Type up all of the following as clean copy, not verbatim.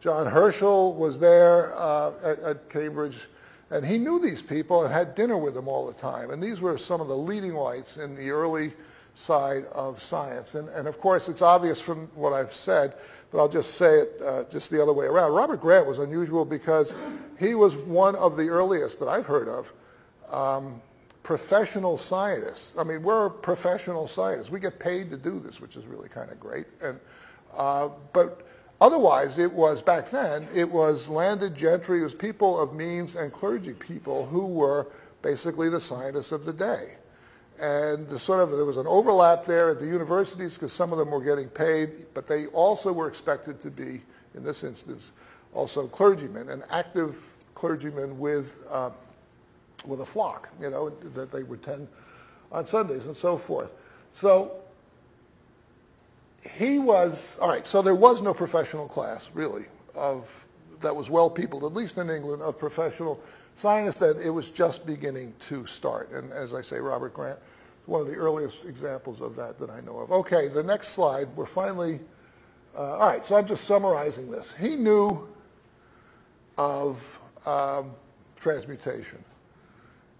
John Herschel was there at Cambridge, and he knew these people and had dinner with them all the time. And these were some of the leading lights in the early side of science. And of course, it's obvious from what I've said, but I'll just say it just the other way around. Robert Grant was unusual because he was one of the earliest that I've heard of professional scientists. I mean, we're professional scientists. We get paid to do this, which is really kind of great. And but otherwise, it was, back then, it was landed gentry, it was people of means and clergy people who were basically the scientists of the day. And there was an overlap there at the universities because some of them were getting paid, but they also were expected to be, in this instance, also clergymen, and active clergymen with a flock, you know, that they would tend on Sundays and so forth. So he was, all right, so there was no professional class, really, that was well-peopled, at least in England, of professional scientists, that it was just beginning to start. And as I say, Robert Grant is one of the earliest examples of that I know of. Okay, the next slide, we're finally, all right, so I'm just summarizing this. He knew of transmutation.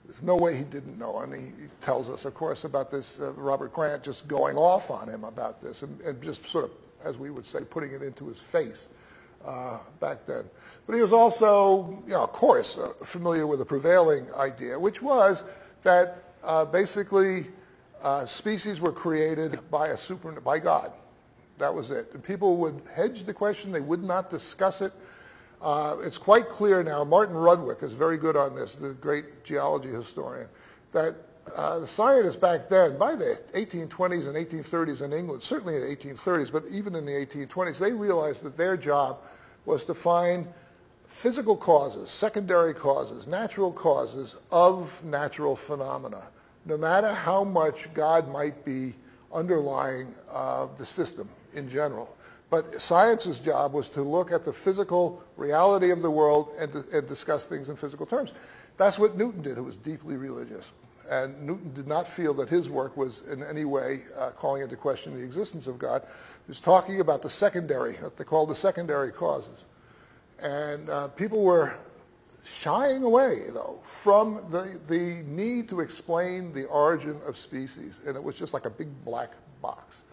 There's no way he didn't know. I mean, he tells us, of course, about this, Robert Grant just going off on him about this and just sort of, as we would say, putting it into his face back then. But he was also, you know, of course, familiar with the prevailing idea, which was that basically species were created by God. That was it. And people would hedge the question. They would not discuss it. It's quite clear now, Martin Rudwick is very good on this, the great geology historian, that the scientists back then, by the 1820s and 1830s in England, certainly in the 1830s, but even in the 1820s, they realized that their job was to find physical causes, secondary causes, natural causes of natural phenomena, no matter how much God might be underlying the system in general. But science's job was to look at the physical reality of the world and discuss things in physical terms. That's what Newton did, who was deeply religious. And Newton did not feel that his work was in any way calling into question the existence of God. He was talking about the secondary, what they called the secondary causes. And people were shying away, though, from the need to explain the origin of species. And it was just like a big black box.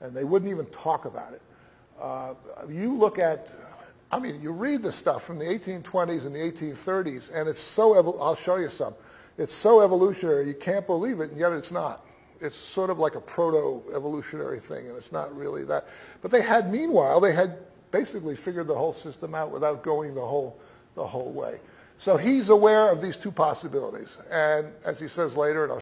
And they wouldn't even talk about it. You look at, I mean, you read the stuff from the 1820s and the 1830s, and it's so, I'll show you some. It's so evolutionary, you can't believe it, and yet it's not. It's sort of like a proto-evolutionary thing, and it's not really that. But meanwhile, they had basically figured the whole system out without going the whole way. So he's aware of these two possibilities. And as he says later, and I'll